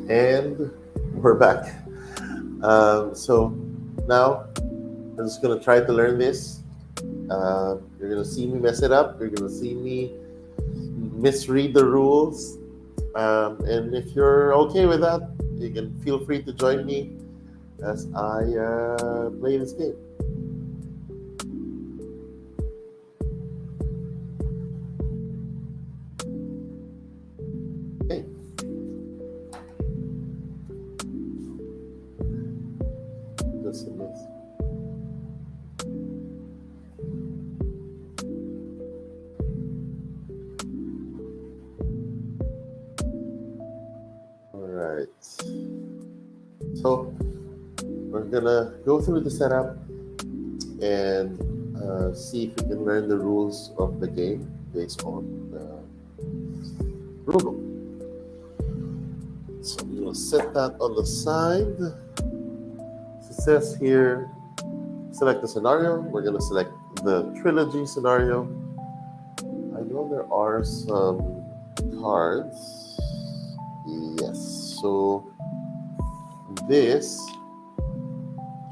And we're back. So now I'm just gonna try to learn this. You're gonna see me mess it up. You're gonna see me misread the rules. And if you're okay with that, you can feel free to join me as I play this game. Okay, just a minute. All right. So we're gonna go through the setup and see if we can learn the rules of the game based on the rule book. So we will set that on the side. It says here, select the scenario. We're gonna select the trilogy scenario. I know there are some cards. Yes, so this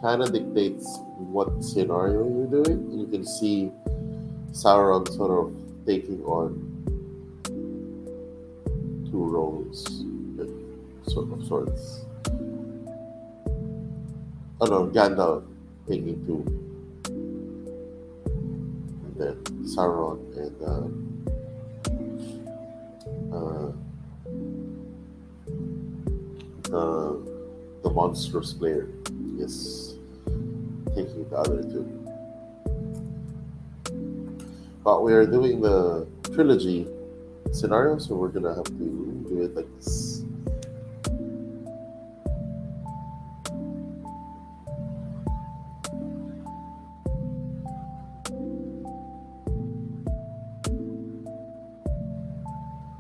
kind of dictates what scenario you're doing. You can see Sauron sort of taking on two roles, sort of sorts. Oh no, Gandalf taking two, and then Sauron and uh, the the monstrous player is taking the other two. But we are doing the trilogy scenario, so we're gonna have to do it like this.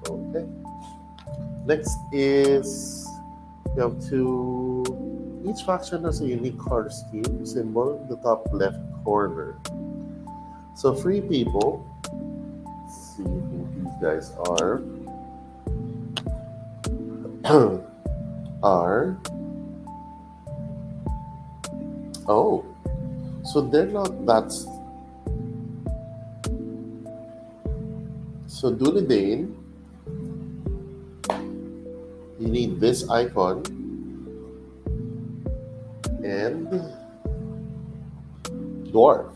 Okay. Next is we have to. Each faction has a unique color scheme symbol in the top left corner. So free people. Let's see who these guys are. Are oh, so they're not that. So Dunedain, you need this icon and dwarf.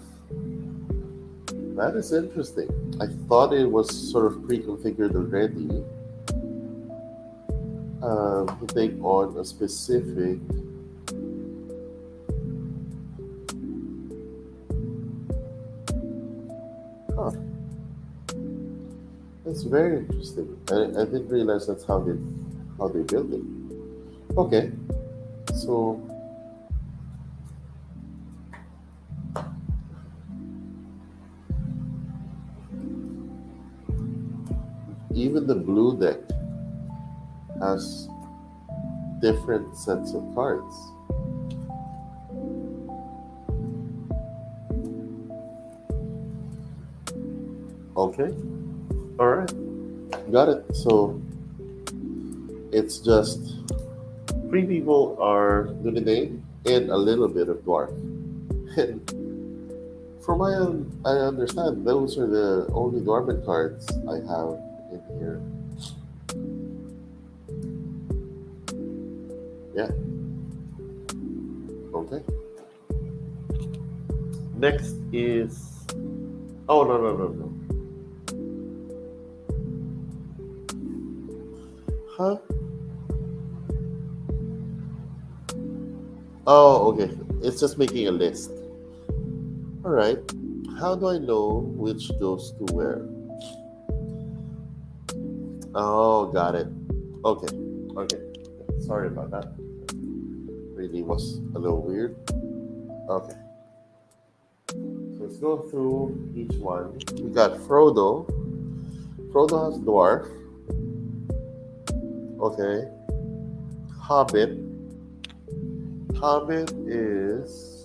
That is interesting. I thought it was sort of pre-configured already to take on a specific. Huh. That's very interesting. I didn't realize that's how they built it. Okay, so even the blue deck has different sets of cards. Okay, all right, got it. So it's just three people are Dunedain and a little bit of dwarf. And from my own, I understand those are the only dormant cards I have in here. Yeah. Okay. Next is. Oh no no no no. Huh? Oh okay. It's just making a list. All right. How do I know which goes to where? Oh, got it. Okay. Okay. Sorry about that. Really was a little weird. Okay. So let's go through each one. We got Frodo. Frodo has dwarf. Okay. Hobbit. Hobbit is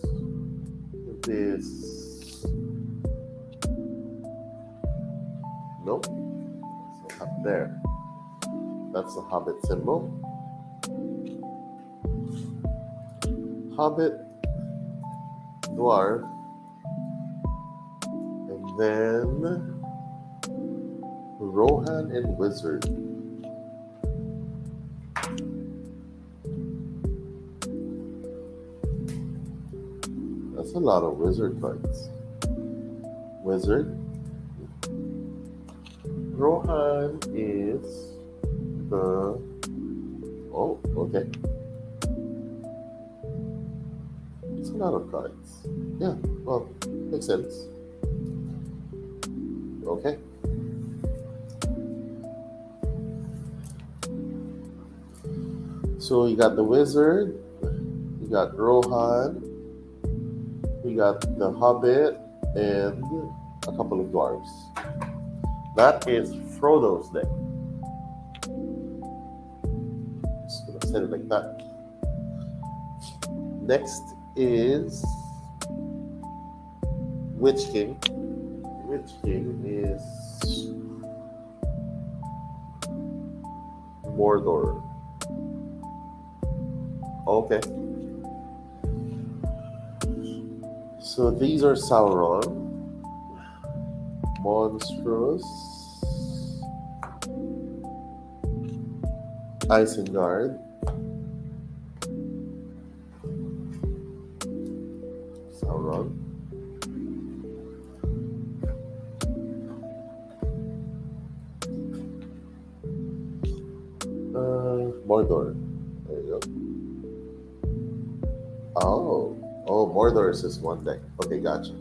this. Nope. So up there. That's the Hobbit symbol. Hobbit, Dwarf, and then Rohan and Wizard. That's a lot of wizard cards. Wizard. Rohan is the... Oh, okay. It's a lot of cards. Yeah, well, makes sense. Okay. So you got the wizard, you got Rohan, we got the Hobbit, and a couple of dwarves. That is Frodo's deck. Just gonna set it like that. Next is Witch King. Witch King is Mordor. Okay. So these are Sauron, Monstrous, Isengard, Sauron, Mordor. There you go. Oh, Mordor is just one deck. Okay, gotcha.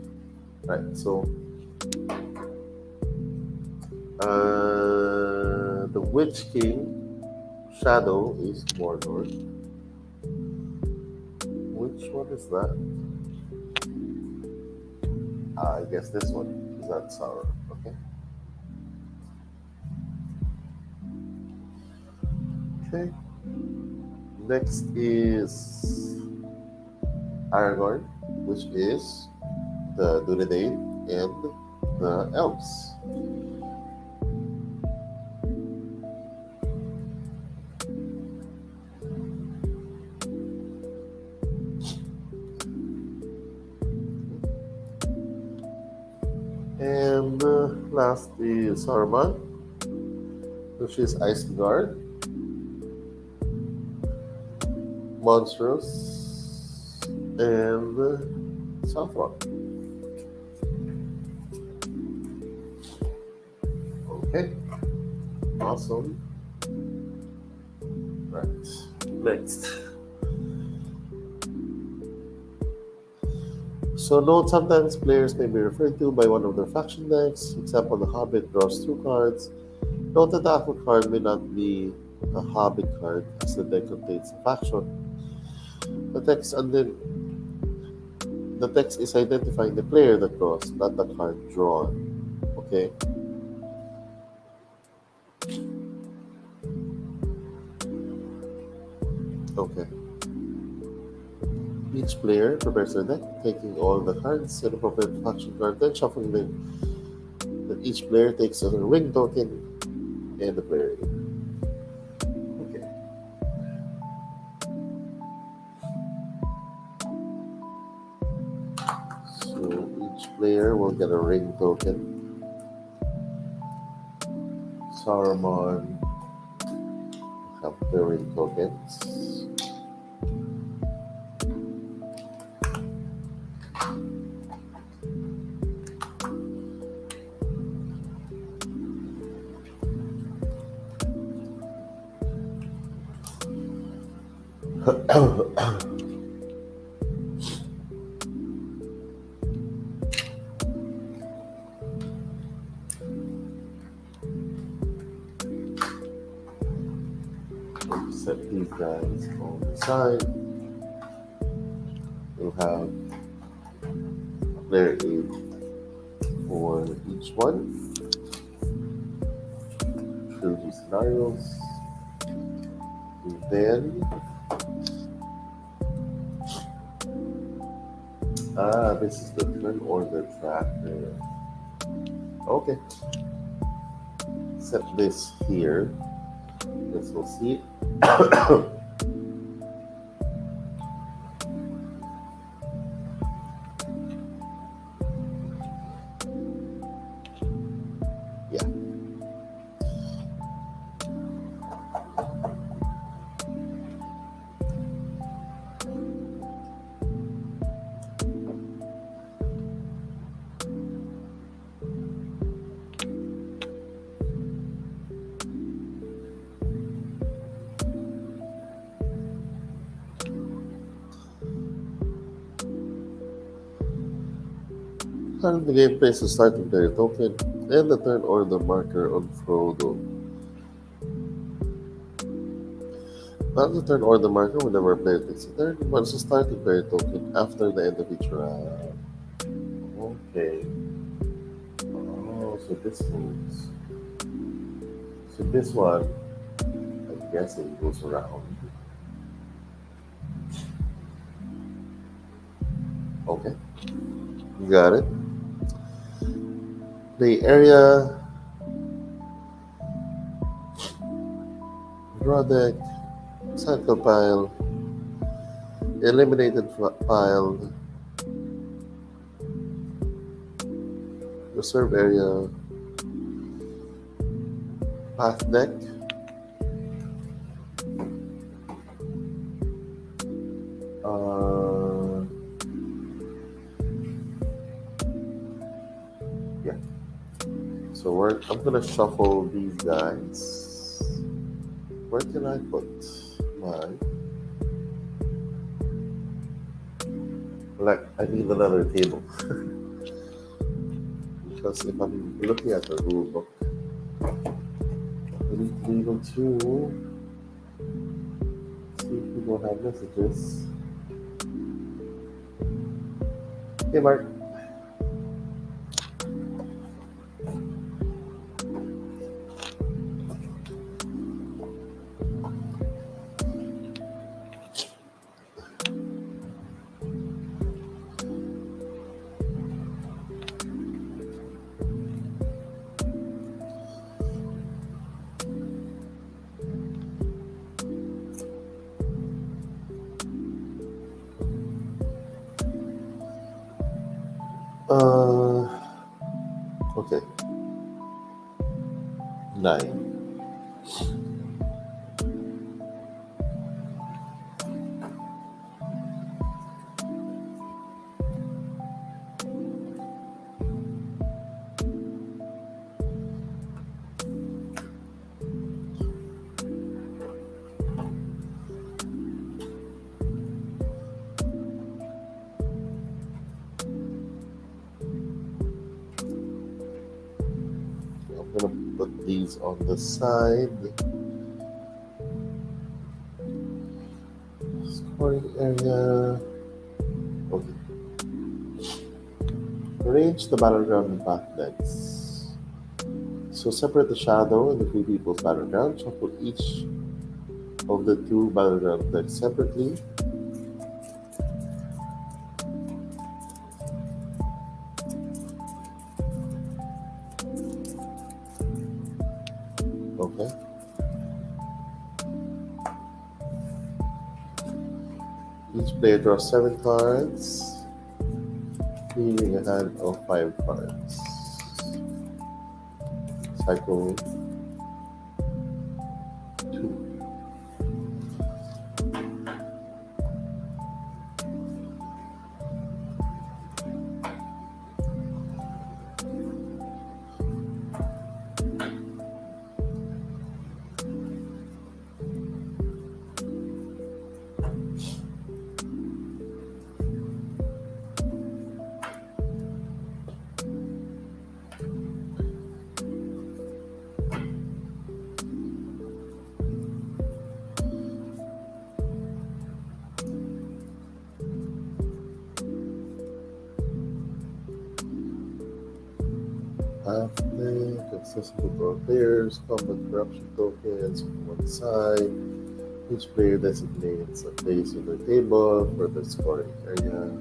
Right, so the Witch King Shadow is Mordor. Which one is that? I guess this one is that Sauron. Okay. Okay. Next is Aragorn, which is the Dunedain and the elves. And last is Saruman, which is Isengard, Monstrous, and Southrock. Okay, awesome. Right, next. So note, sometimes players may be referred to by one of their faction decks. For example, the Hobbit draws 2 cards. Note that the actual card may not be a Hobbit card, as the deck contains a faction. The text is identifying the player that draws, not the card drawn. Okay. Okay. Each player prepares their deck, taking all the cards and appropriate faction card, then shuffling them. Then each player takes a ring token and the player. Okay. So each player will get a ring token. Saruman have the ring tokens. Set these guys on the side. We'll have player 8 for each one. Trilogy scenarios. And then this is the turn order tracker. Okay. Set this here. This will see. Starting the game, place the starting player token and the turn order marker on Frodo. Not the turn order marker whenever a player takes a turn, but it's a starting player token after the end of each round. Okay. Oh, so this moves. So this one, I'm guessing, goes around. Okay, got it. The area, draw deck, cycle pile, eliminated pile, reserve area, path deck, yeah. So I'm gonna shuffle these guys. Where can I put my? Like, I need another table. Because if I'm looking at the rule book, I need to be able to see if we don't have messages. Hey, Mark. Okay. 9. I'm gonna put these on the side. Scoring area. Okay. Arrange the battleground and path decks. So separate the shadow and the free people's battleground. Shuffle each of the 2 battleground decks separately. Okay. Each player draws 7 cards, leaving a hand of 5 cards. Cycle 2. Play, accessible to all players, combat corruption tokens on one side. Each player designates a place on the table for the scoring area.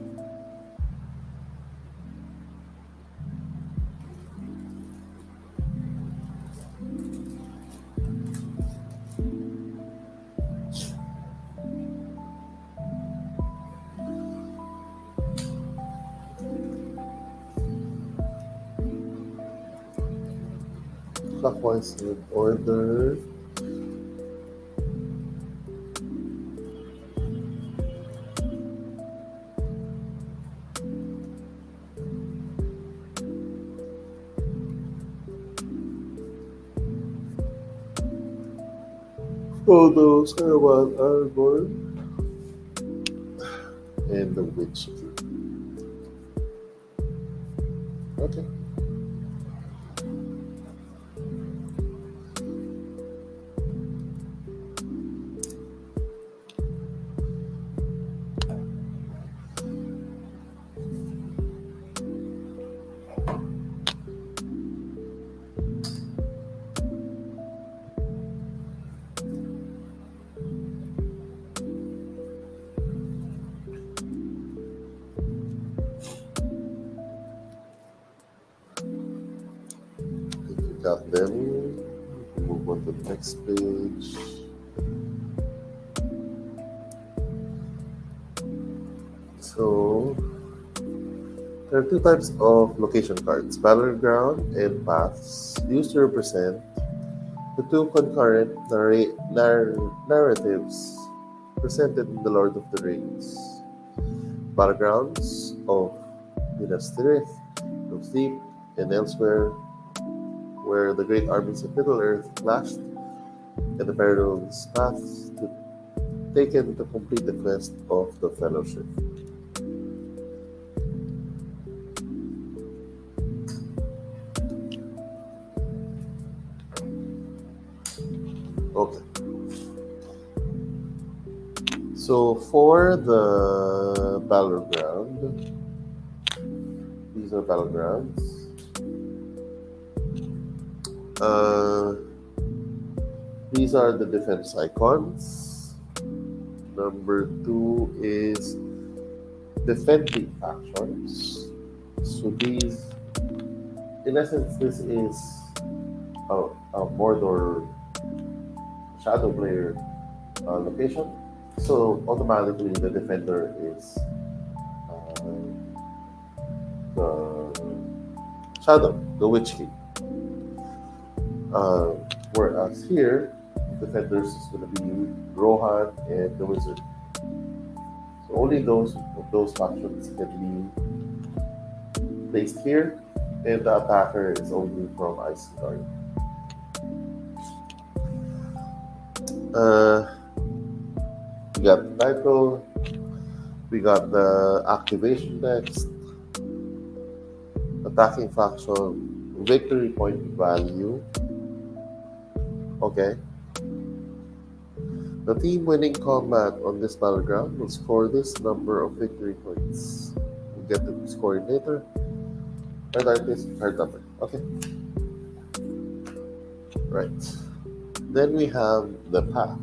Clockwise in order. Frodo, Saruman, Aragorn, and the Witch. Okay. If you got them, move on to the next page. So there are two types of location cards: battleground and paths, used to represent the two concurrent narratives presented in The Lord of the Rings. Battlegrounds of Minas Tirith, No Sleep, and elsewhere, where the great armies of Middle-earth clashed, and the perilous paths taken to complete the quest of the Fellowship. Okay. So for the battleground, these are battlegrounds. These are the defense icons. Number 2 is defending factions. So these, in essence, this is a Mordor shadow player location. So automatically the defender is the shadow, the Witch King. Whereas here, defenders is going to be Rohan and the Wizard. So only those of those factions can be placed here, and the attacker is only from Isengard. We got the title, we got the activation text, attacking faction, victory point value. Okay. The team winning combat on this battleground will score this number of victory points. We'll get the scoring later. And that is card number. Okay. Right. Then we have the path.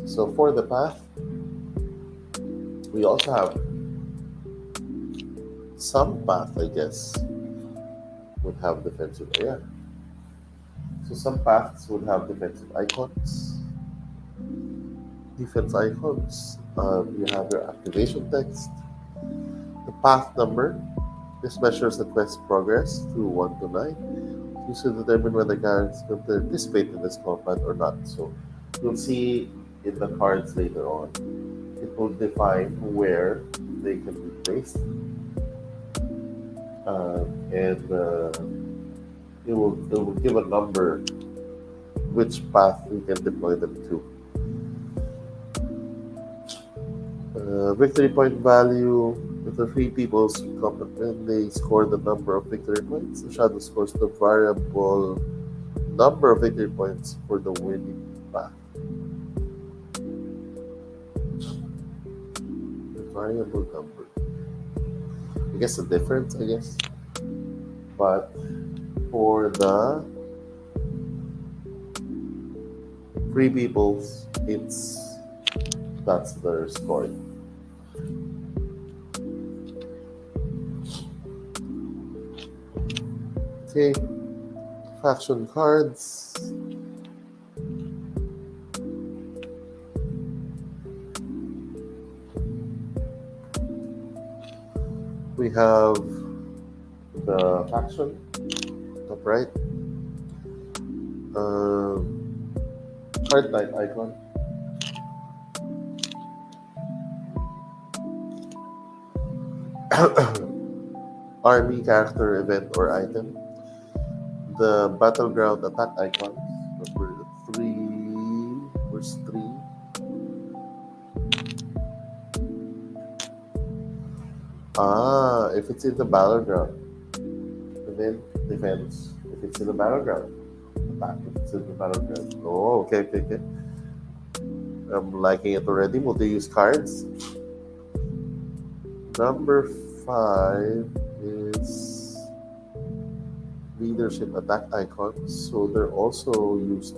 So for the path, we also have some path, I guess, would have defensive. Yeah. So some paths would have defensive icons. Defense icons. You have your activation text. The path number. This measures the quest progress through 1 to 9. Used to determine whether guards will participate in this combat or not. So you'll see in the cards later on. It will define where they can be placed. And it will give a number which path we can deploy them to. Victory point value. If the three peoples when they score the number of victory points, the shadow scores the variable number of victory points for the winning path. The variable number. I guess the difference, I guess. But for the free peoples, that's their scoring. Okay, faction cards. We have the faction, top right. Card type icon. Army, character, event, or item. The battleground attack icon, number 3, verse 3. If it's in the battleground, and then defense. If it's in the battleground, attack. If it's in the battleground. Oh, okay, okay, okay. I'm liking it already. Multi-use cards. Number 5 is leadership attack icons. So they're also used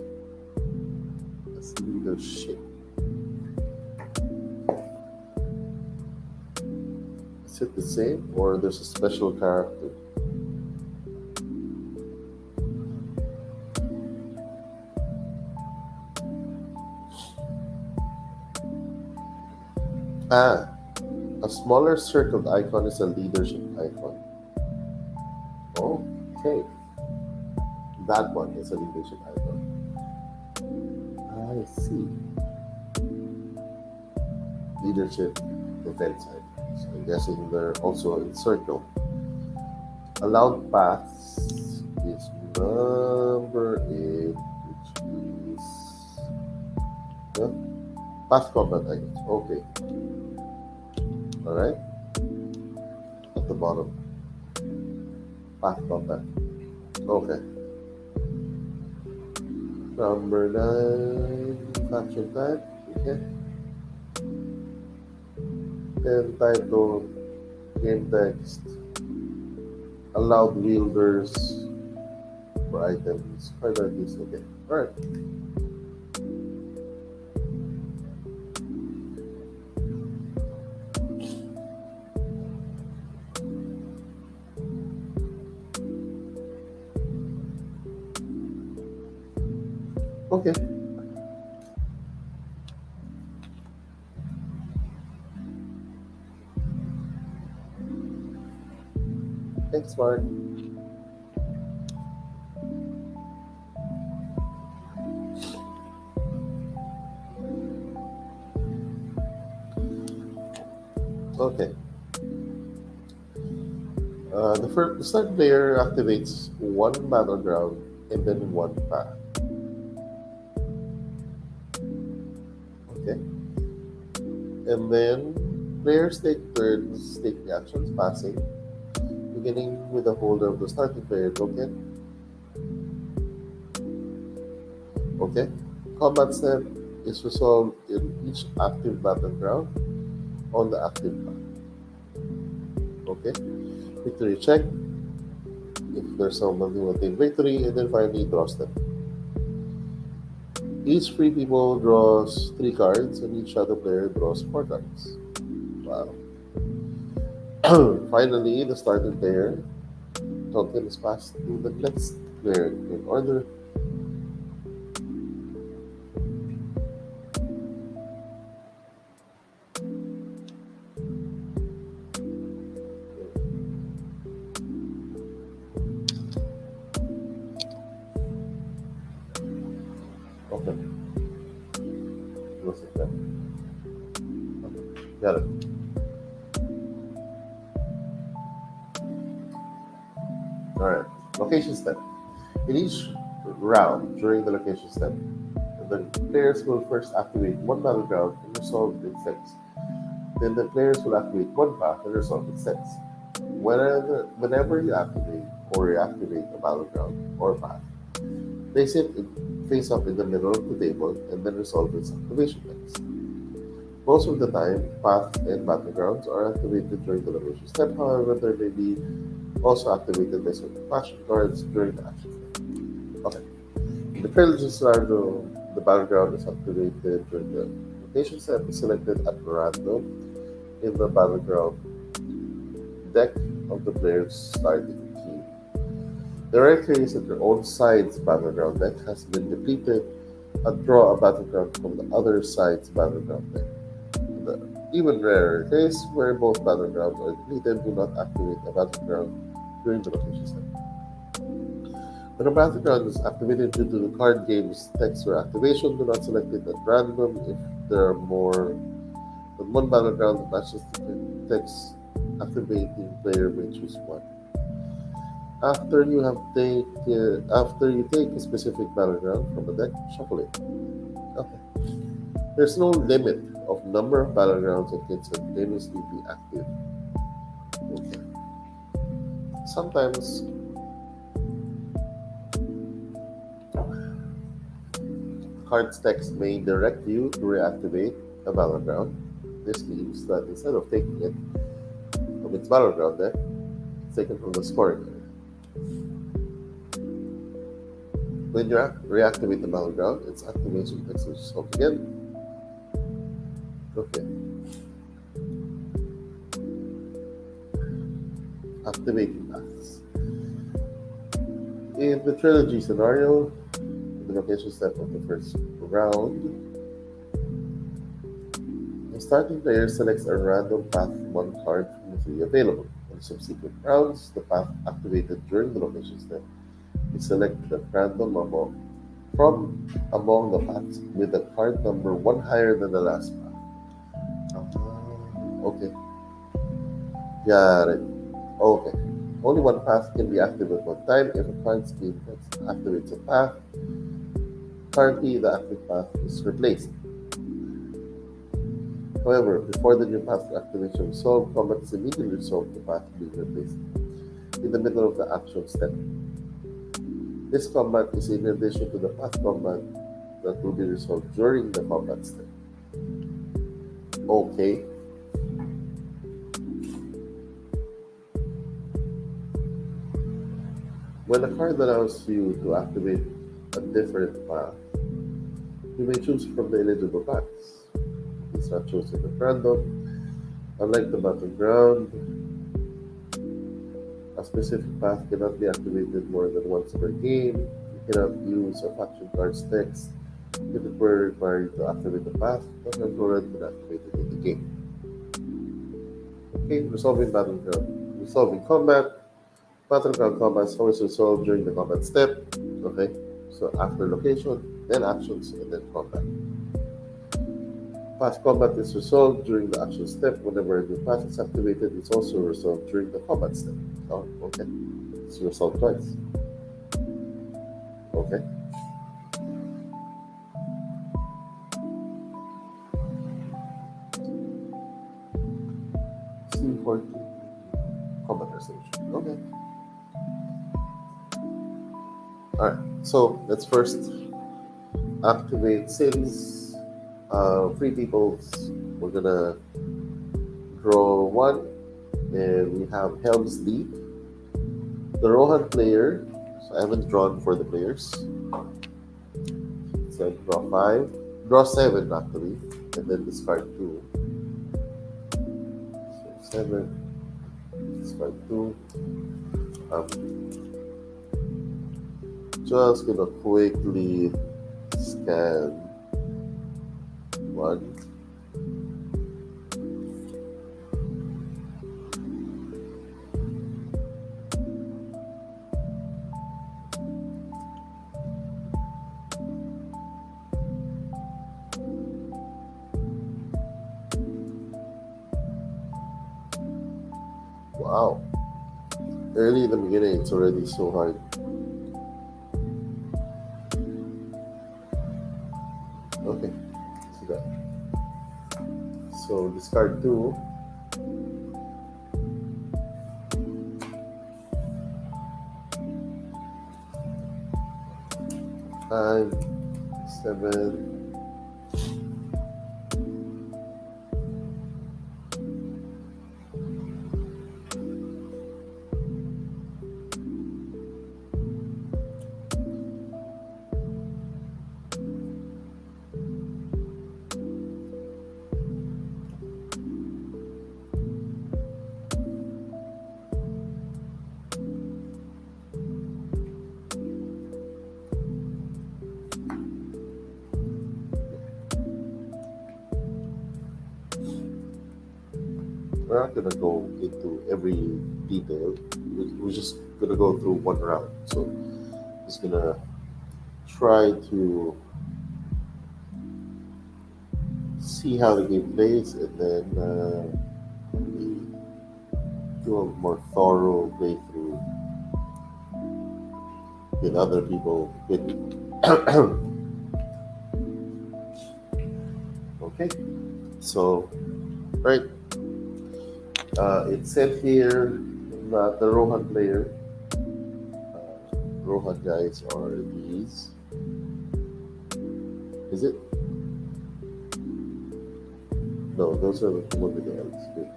as leadership. Is it the same or there's a special character? Ah, a smaller circled icon is a leadership icon. Okay, that one is a leadership icon. I see. Leadership defense icons. I'm guessing they're also in circle. Allowed paths is number 8, which is yeah, path combat icons. Okay, all right. At the bottom, path combat. Okay. Number 9, faction type. Okay. And title, game text, allowed wielders for items, card artists. Okay. Alright. Okay. Thanks, Mark. Okay. The start player activates one battleground and then one path. Okay. And then players take turns taking actions passing, beginning with the holder of the starting player token. Okay. Combat step is resolved in each active battleground on the active path. Okay. Victory check if there's someone who will take victory, and then finally draw step. Each free people draws 3 cards, and each other player draws 4 cards. Wow. Finally, the starting player token is passed to the next player in order. Okay. Looks like that. Okay. Got it. Alright. Location step. In each round during the location step, the players will first activate one battleground and resolve its sets. Then the players will activate one path and resolve its sets. Whenever you activate or reactivate a battleground or path, place it face up in the middle of the table and then resolve its activation text. Most of the time, path and battlegrounds are activated during the location step. However, there may be also activated by certain faction cards during the action step. Okay. In the trilogy scenario, the battleground is activated during the location step is selected at random in the battleground deck of the player's starting team. The rare case that your own side's battleground deck has been depleted, and draw a battleground from the other side's battleground deck. The even rarer case where both battlegrounds are depleted, do not activate a battleground during the location step. When a battleground is activated due to the card game's text or activation, do not select it at random. If there are more than one battleground that matches the text, activating player may choose one. After you take a specific battleground from the deck, shuffle it. Okay. There's no limit of number of battlegrounds that can simultaneously be active. sometimes card's text may direct you to reactivate a battleground. This means that instead of taking it from its battleground there, it's taken from the scoring area. When you reactivate the battleground, its activation text is resolved again. Okay. Activating paths. In the trilogy scenario, in the location step of the first round, the starting player selects a random path from one card from the 3 available. In subsequent rounds, the path activated during the location step is selected at random from among the paths with a card number 1 higher than the last path. Okay. Got it. Okay. Only one path can be active at one time. If a card scheme activates a path, currently the active path is replaced. However, before the new path activation is resolved, combat is immediately resolved the path being replaced in the middle of the action step. This combat is in addition to the path combat that will be resolved during the combat step. Okay. When a card allows you to activate a different path, you may choose from the eligible paths. It's not chosen at random. Unlike the battleground, a specific path cannot be activated more than once per game. You cannot use a faction card's text if it were required to activate the path that has already been activated in the game. Okay, resolving battleground. Resolving combat. Battleground combat is always resolved during the combat step. Okay, so after location, then actions, and then combat. Path combat is resolved during the action step. Whenever a new path is activated, it's also resolved during the combat step. Oh, okay. It's resolved twice. Okay. C14 combat resolution. Okay. Alright, so let's first activate since free peoples. We're gonna draw one, and we have Helm's Deep. The Rohan player, so I haven't drawn for the players. So draw 5, draw 7 actually, and then discard 2. So 7, discard 2. Just gonna quickly scan 1. Wow. Early in the beginning, it's already so hard. Okay, see that. So discard 2. Five, 7. We're not gonna go into every detail. We're just gonna go through one round. So just gonna try to see how the game plays, and then do a more thorough playthrough with other people. Okay, so right. It said here, let that the Rohan player, Rohan guys are these. Is it? No, those are the one with the L's. Good.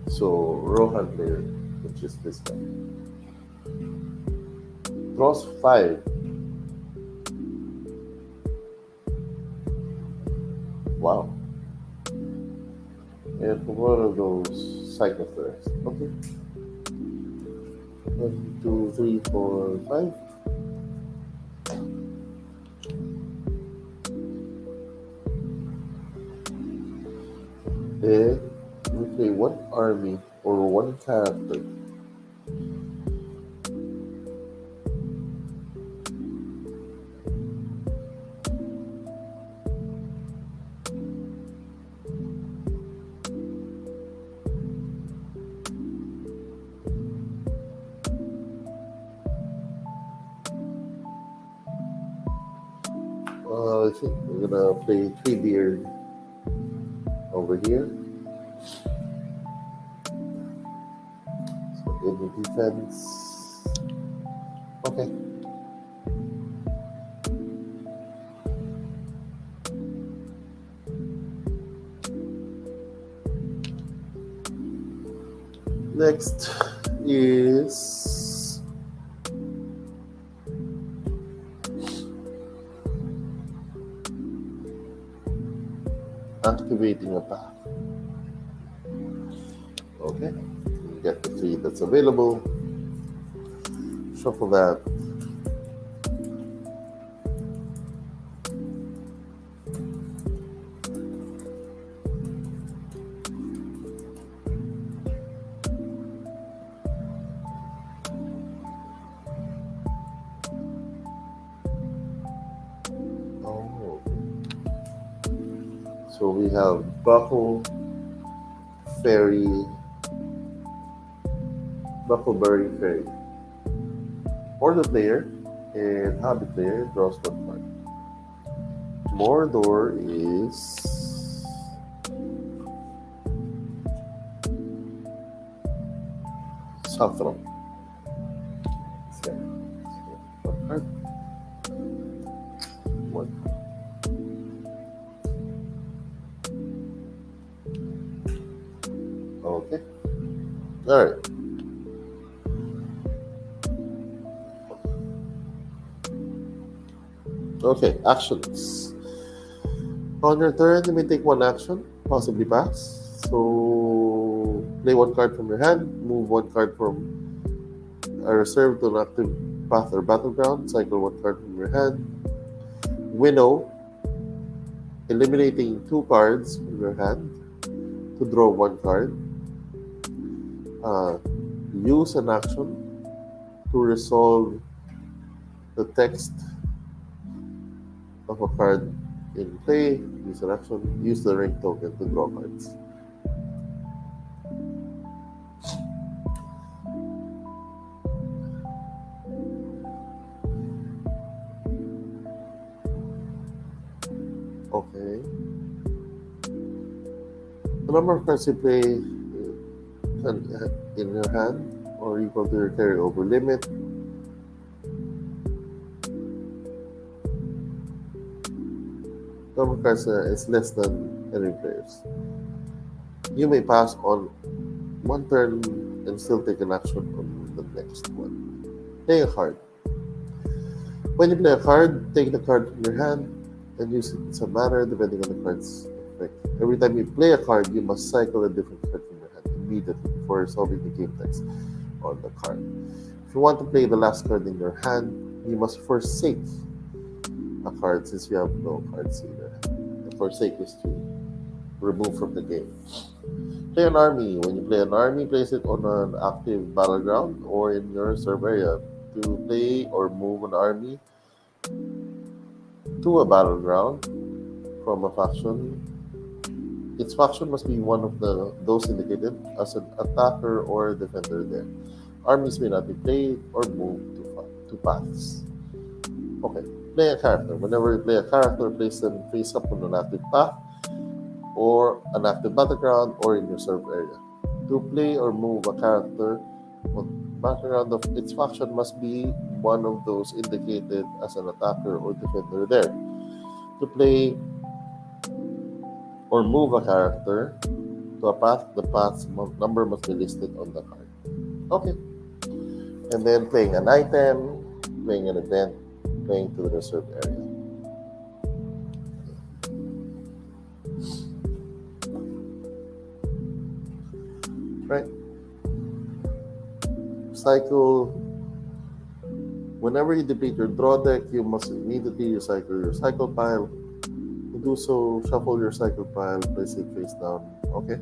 So Rohan player, which is this guy, draws 5. Wow. And for one of those cyclothreads. Okay. 1, 2, 3, 4, 5. Then we play one army or one character. I think we're gonna play 3-beard over here. So in the defense. Okay. Next is activating a path. Okay, you get the 3 that's available. Shuffle that. Oh, so we have Buckle, Fairy, Buckleberry Fairy. For the player and Habit player draws 1 card. Mordor is Saffron. Okay. 1 card. 1 card. Okay. All right. Okay, actions. On your turn, you may take 1 action, possibly pass. So, play 1 card from your hand, move 1 card from a reserve to an active path or battleground, cycle 1 card from your hand. Winnow, eliminating 2 cards from your hand to draw 1 card. Use an action to resolve the text of a card in play. Use an action. Use the ring token to draw cards. Okay. The number of cards you play in your hand or equal to your carryover limit. Number of cards is less than any players. You may pass on 1 turn and still take an action on the next one. Play a card. When you play a card, take the card from your hand and use it in some manner depending on the card's effect. Every time you play a card, you must cycle a different card from your hand immediately before resolving the game text on the card. If you want to play the last card in your hand, you must forsake a card since you have no cards in your hand. And forsake is to remove from the game. Play an army. When you play an army, place it on an active battleground or in your reserve area. To play or move an army to a battleground from a faction, its faction must be one of those indicated as an attacker or defender there. Armies may not be played or moved to paths. Okay. play a character. Whenever you play a character, place them face up on an active path or an active battleground or in your serve area. To play or move a character on background of its faction must be one of those indicated as an attacker or defender there. To play or move a character to a path, the path's number must be listed on the card. Okay. And then playing an item, playing an event, playing to the reserved area. Right? Cycle. Whenever you deplete your draw deck, you must immediately recycle your cycle pile. To do so, shuffle your cycle pile, place it face down. Okay.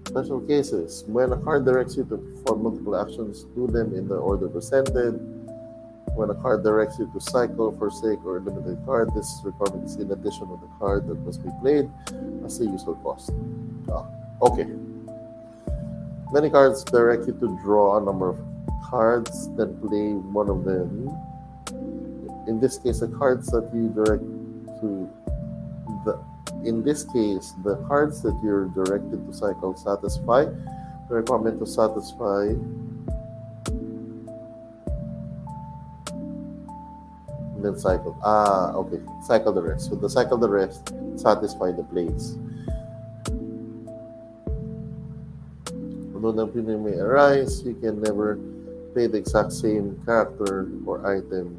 Special cases. When a card directs you to perform multiple actions, do them in the order presented. When a card directs you to cycle, forsake, or eliminate a card, this requirement is in addition to the card that must be played as a useful cost. Okay. Many cards direct you to draw a number of cards, then play one of them. In this case, the cards that you direct to the cards that you're directed to cycle satisfy the requirement to satisfy and then cycle. Okay. Cycle the rest. So the cycle the rest satisfy the plays. Although the opinion may arise, you can never play the exact same character or item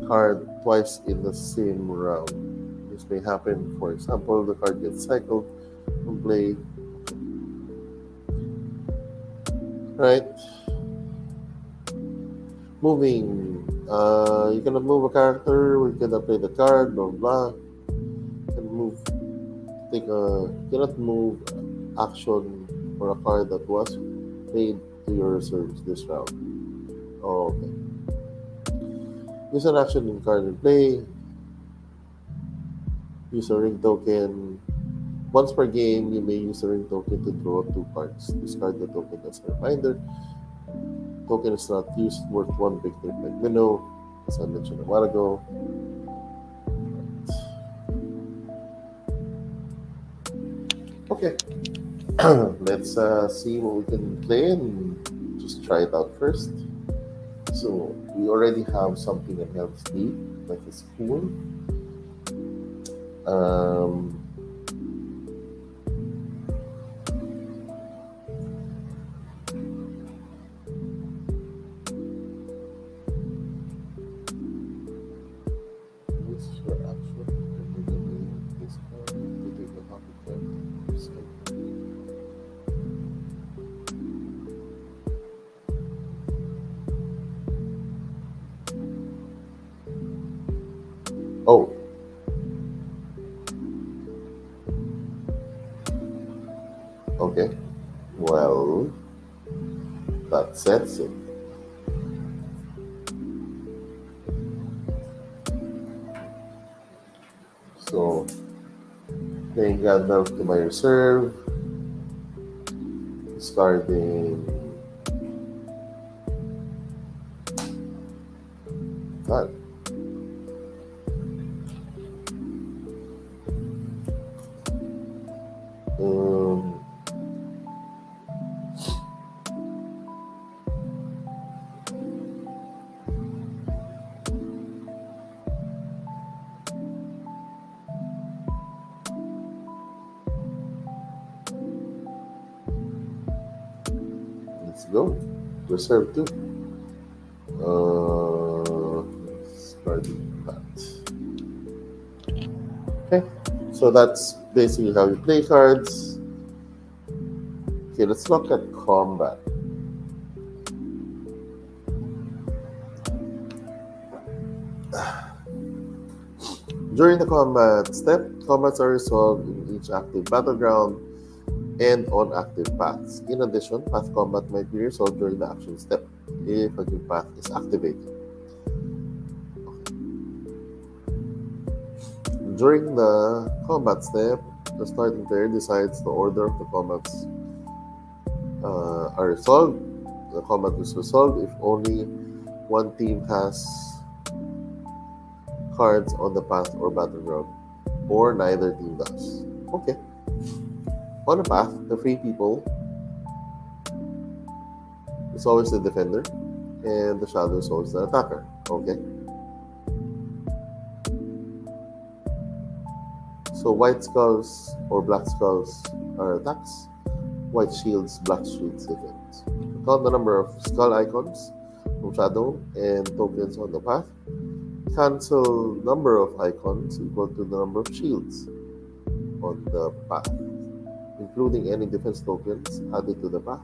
card twice in the same round. This may happen, for example, the card gets cycled from play. Right? Moving. You cannot move a character, we cannot play the card, blah blah. You cannot move action for a card that was played to your reserves this round. Okay. Use an action in card in play. Use a ring token. Once per game, you may use a ring token to draw 2 cards. Discard the token as a reminder. Token is not used, worth 1 victory point window, as I mentioned a while ago. Okay. Let's see what we can play and just try it out first. So we already have something that helps me, like a spoon. Oh. Okay. Well, that sets it. So, playing Gandalf to my reserve. Starting that. Let's go. Reserve 2. Starting that. Okay. So that's basically how you play cards. Okay, let's look at combat. During the combat step, combats are resolved in each active battleground and on active paths. In addition, path combat might be resolved during the action step if a new path is activated. During the combat step, the starting player decides the order of the combats are resolved. The combat is resolved if only one team has cards on the path or battleground, or neither team does. Okay. On the path, the free people is always the defender, and the shadow is always the attacker. Okay. So white skulls or black skulls are attacks, white shields, black shields defense. Count the number of skull icons from shadow and tokens on the path. Cancel number of icons equal to the number of shields on the path, including any defense tokens added to the path.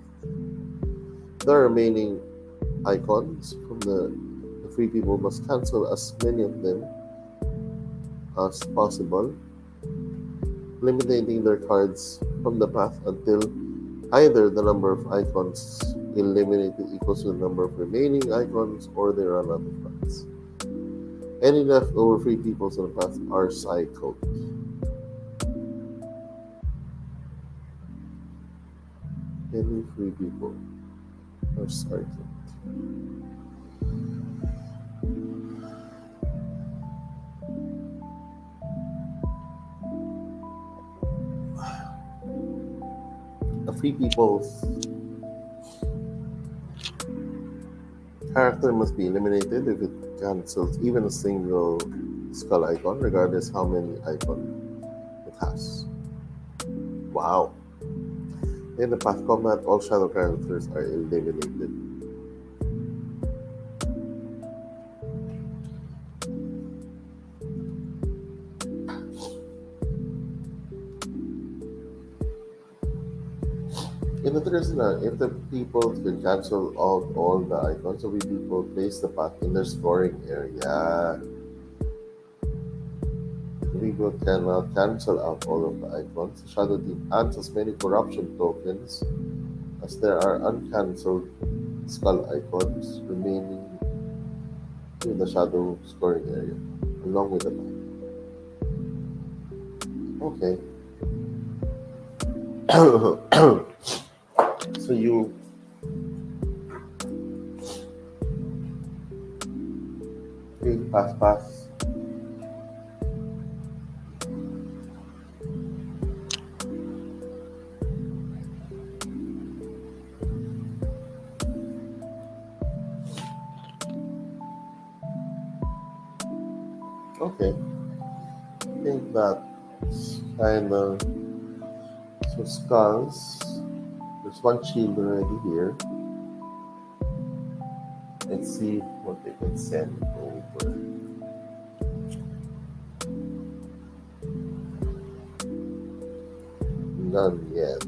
The remaining icons from the free people must cancel as many of them as possible, eliminating their cards from the path until either the number of icons eliminated equals to the number of remaining icons or they run out of cards. Any leftover free peoples on the path are cycled. Any free people are cycled. A free people's character must be eliminated if it cancels even a single skull icon, regardless how many icons it has. Wow. In the path combat, all shadow characters are eliminated. In the third scenario, if the people can cancel out all the icons, so we people place the path in their scoring area. The people cannot cancel out all of the icons. The shadow team adds as many corruption tokens as there are uncancelled skull icons remaining in the shadow scoring area, along with the path. Okay. So you pass. Okay. I think that's kind of so skulls. There's one shield already here. Let's see what they can send over. None yet.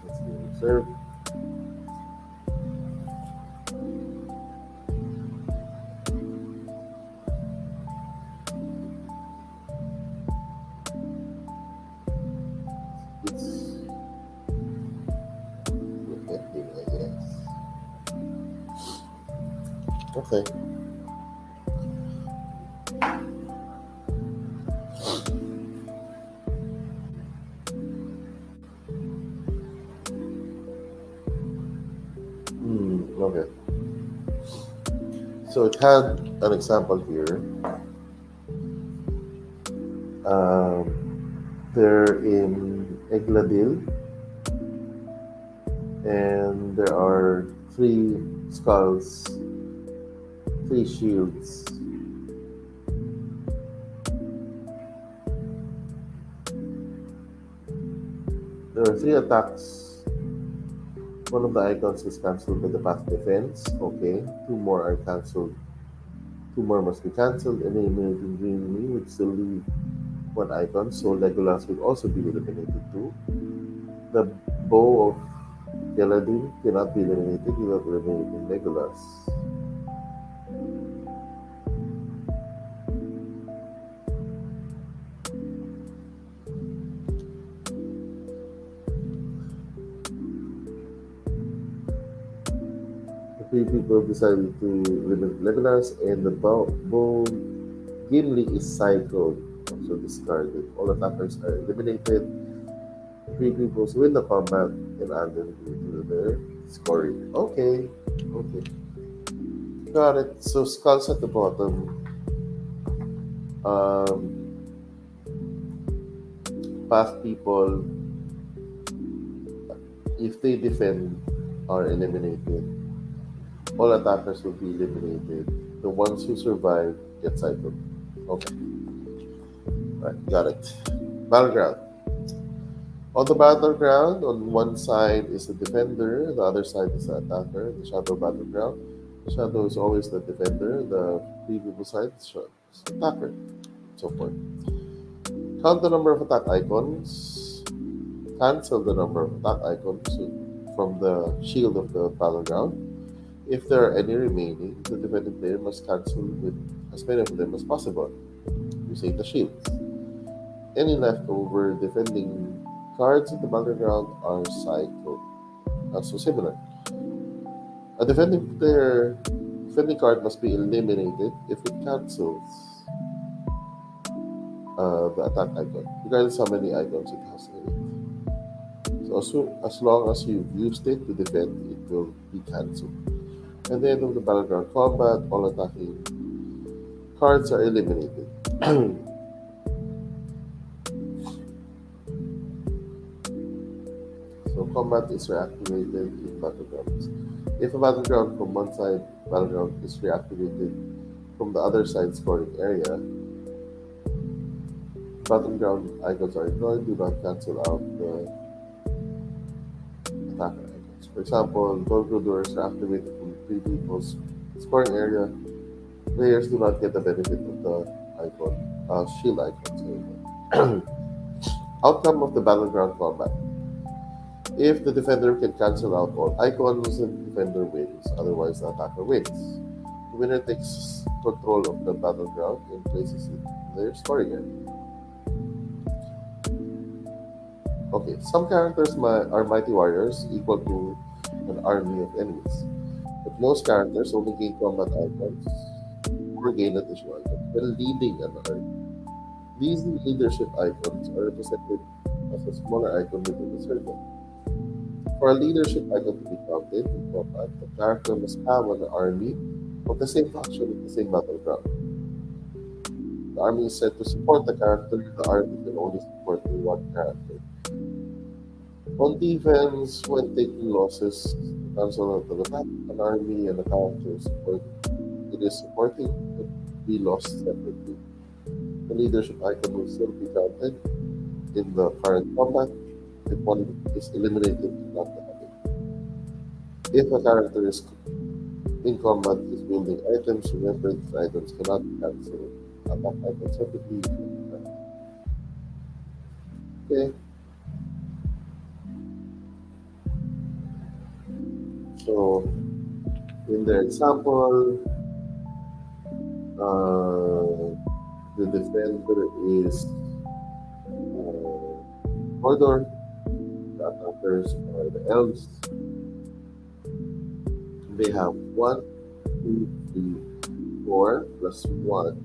Let's observe. It's reflecting, I guess. Okay. Okay. So it had an example here. They're in Egladil, and there are 3 skulls, 3 shields. There are 3 attacks. One of the icons is cancelled by the path defense. Okay. 2 more are cancelled Two more must be cancelled. Eliminating Green would still leave one icon, so Legolas would also be eliminated too. The bow of Galadin cannot be eliminated without eliminating Legolas. The three people decided to eliminate Legolas, and the bow Gimli is cycled, also discarded. All attackers are eliminated. Three people win the combat and add them to their scoring. Okay, okay. Got it. So skulls at the bottom. Um, Path people, if they defend, are eliminated. All attackers will be eliminated. The ones who survive get cycled. Okay, right, got it. Battleground. On the battleground, on one side is the defender, the other side is the attacker, the shadow battleground. The shadow is always the defender, the three people side is the attacker, so forth. Count the number of attack icons, cancel the number of attack icons from the shield of the battleground. If there are any remaining, the defending player must cancel with as many of them as possible using the shields. Any leftover defending cards in the battleground are cycled. Also similar. A defending card must be eliminated if it cancels the attack icon, regardless how many icons it has in it. So as long as you've used it to defend, it will be cancelled. At the end of the battleground combat, all attacking cards are eliminated. So combat is reactivated in battlegrounds. If a battleground from one side battleground is reactivated from the other side scoring area, battleground icons are ignored, do not cancel out the attacker icons. For example, Golgodors are activated from three people's scoring area. Players do not get the benefit of the shield icons anymore. Outcome of the battleground combat. If the defender can cancel out all icons, the defender wins. Otherwise, the attacker wins. The winner takes control of the battleground and places it in their scoring area. Okay, some characters are mighty warriors equal to an army of enemies. But most characters only gain combat icons or gain additional icons when leading an army. These leadership icons are represented as a smaller icon within the circle. For a leadership icon to be counted in combat, the character must have an army of the same faction in the same battleground. The army is said to support the character, the army can only support one character. On defense, when taking losses, the cancel of the attack, an army and a character support it is supporting could be lost separately. The leadership icon will still be counted in the current combat if one is eliminated and not happening. If a character is in combat is building items, remember these items cannot be cancelled. Attack items separately. Okay. So in the example, the defender is Mordor, the attackers are the elves. They have 1, 2, 3, 4 plus 1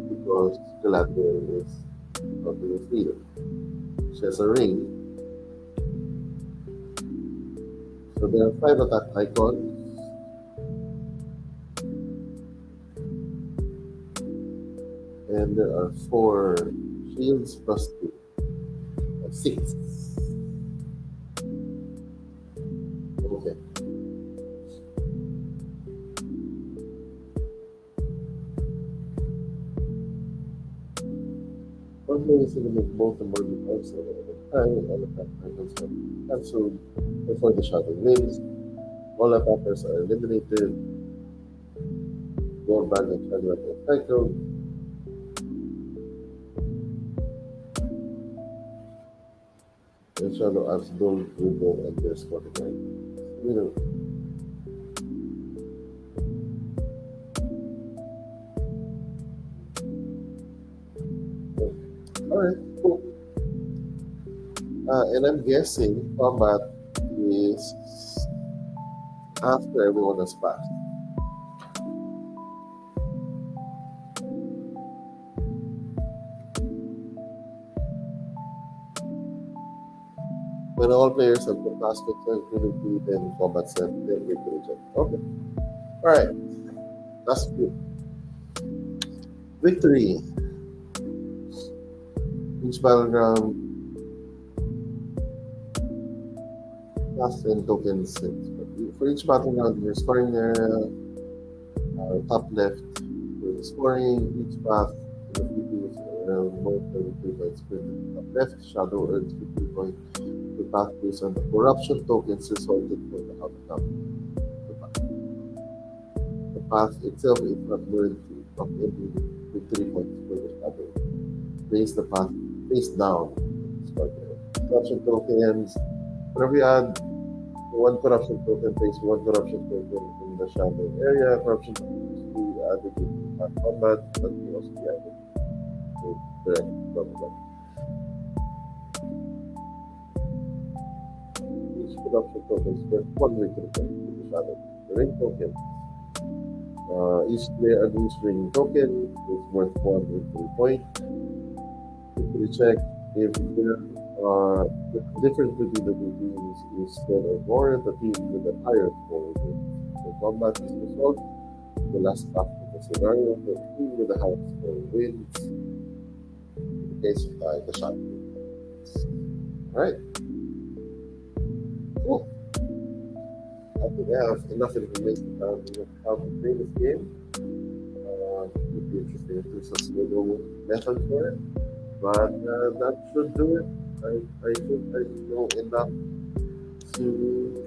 because Galadriel is not the leader. She has a ring. So there are 5 attack icons. And there are 4 shields plus 2. 6. Okay. One way is to make both the murder also at a time and all attack icons are cancelled before the shouting wins. All attackers are eliminated. go back and check that the cycle. Inshallah, as don't Google underscore right. All right, cool. And I'm guessing combat is after everyone has passed. When all players have passed the tranquility, then combat set, then victory check. Okay. All right. That's good. Victory. Each battleground plus 10 tokens. For each battleground, your scoring area, top left for the scoring, each path in the previous more than 3 points per top left. Shadow earns 50 points. The path based on the corruption tokens resulted from the outcome. The path itself is not worthy of any victory points for the shadow. Place the path face down. Corruption tokens. Whenever you add one corruption token, place one corruption token in the shadow area. Corruption tokens to be added to path combat, but can also be added to direct combat. Each corruption token is worth one victory point in the shadow. The ring token. Each player and each ring token is worth one victory point. Victory check. If there are the difference between the two teams is 10 or more, the team with the higher score wins. The combat is resolved. The last path of the scenario, the team with the highest score wins. In the case of tie, the shot wins. Alright. Cool. I think I have enough information about how to play this game. It would be interesting if there's a single method for it. But that should do it. I think I know enough to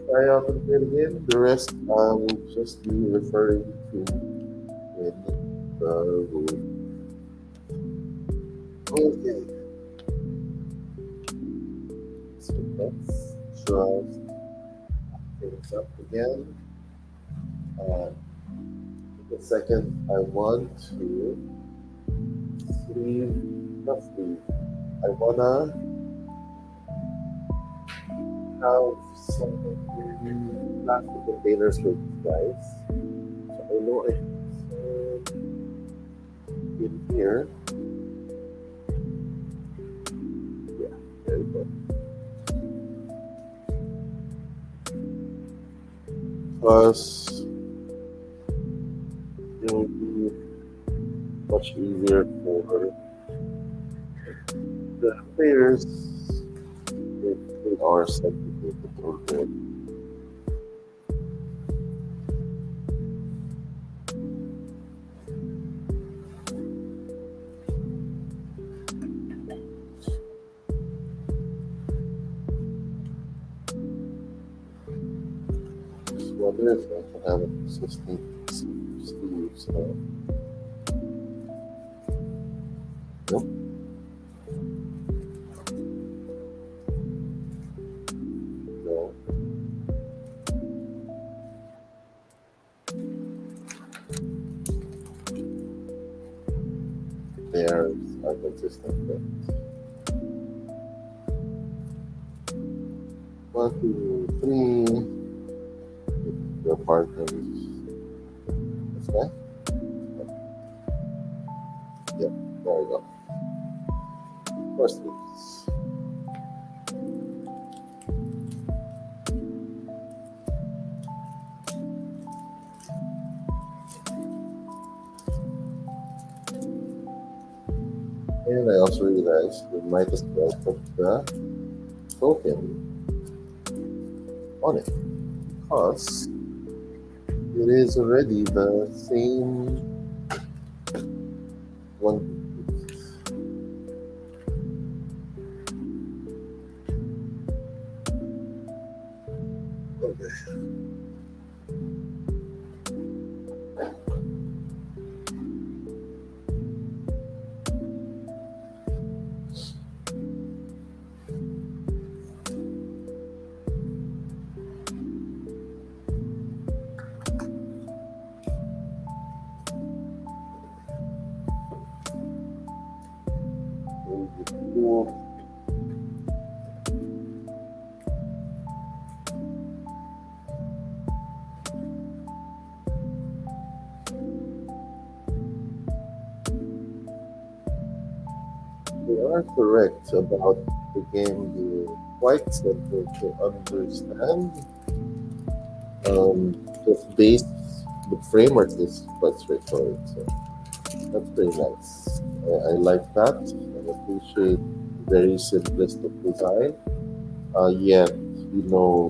try out and play the game. The rest I will just be referring to in the rule. Okay. So let's just things up again. The second, I want to sleeve. I wanna have some plastic containers for these guys. So I know I have some in here. Yeah, there we go. Plus, it will be much easier for the players if they are set to the control board. Just wonder if I can have a consistent sleeves. Nope. No. Pairs are consistent. But 1, 2, 3. Your partners. This guy? Yep, there we go. First sleeves. And I also realized we might as well put the token on it because it is already the same one. Okay. are correct about the game being quite simple to understand. Just base the framework is quite straightforward, so that's pretty nice. I like that. I appreciate very simplistic design. Yet,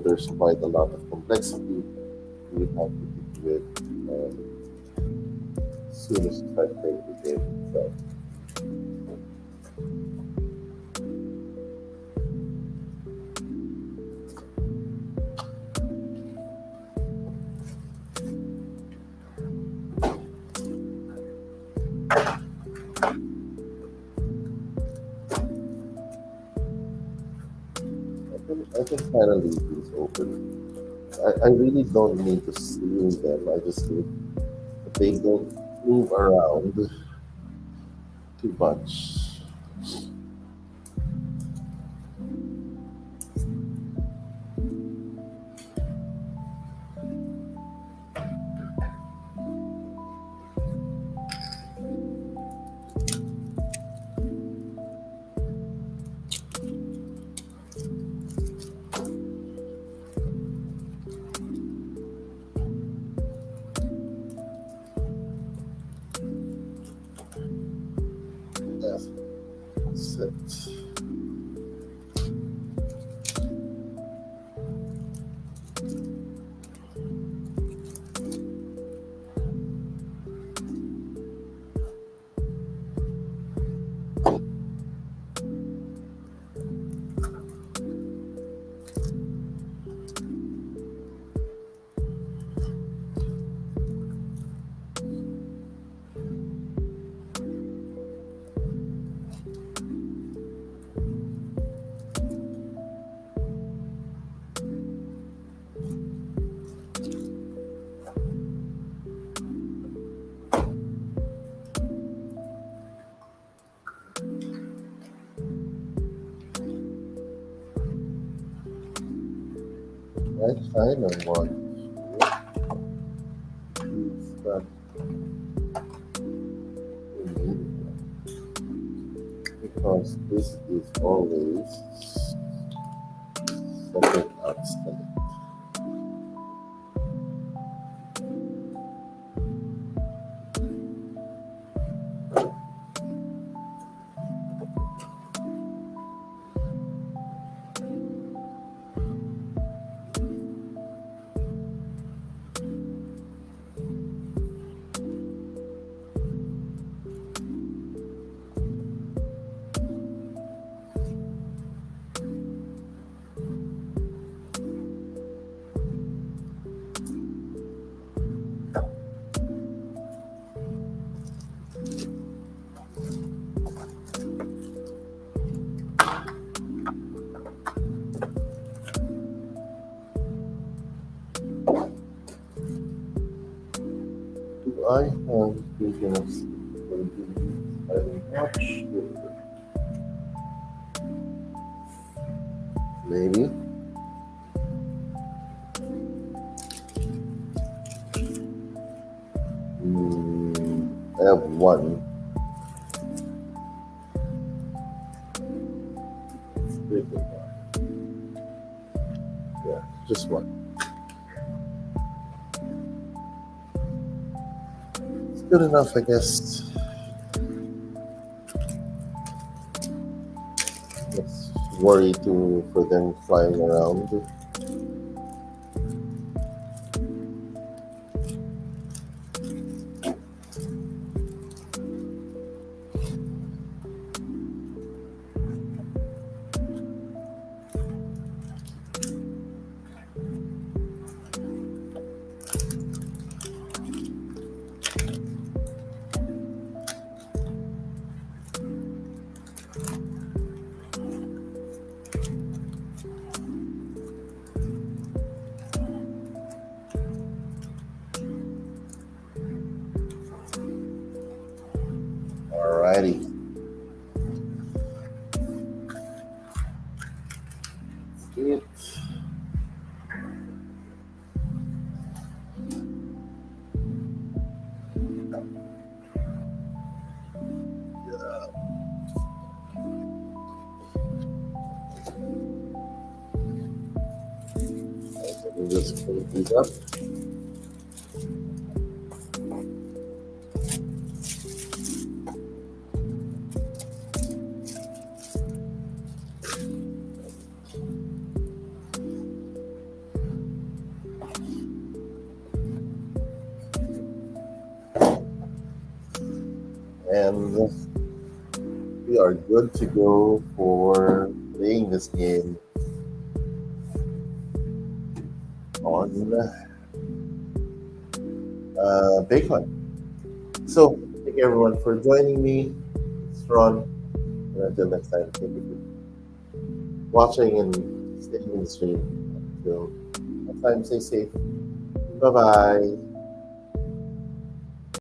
there's quite a lot of complexity we have to deal with as soon as you start playing the game itself. I can finally leave these open. I really don't need to seal them. I just need that they don't move around too much. That's it. I kind of want to use that immediately because this is always second outstanding. Do I have big enough for these? I'm not sure. Maybe. I have one. It's big enough. Yeah, just one. It's good enough, I guess. Let's worry to for them flying around. Alrighty. It. Let me just clean these up. And we are good to go for playing this game on Bitcoin. So, thank you everyone for joining me. It's Ron. And until next time, thank you for watching and staying in the stream. Until next time, stay safe. Bye bye.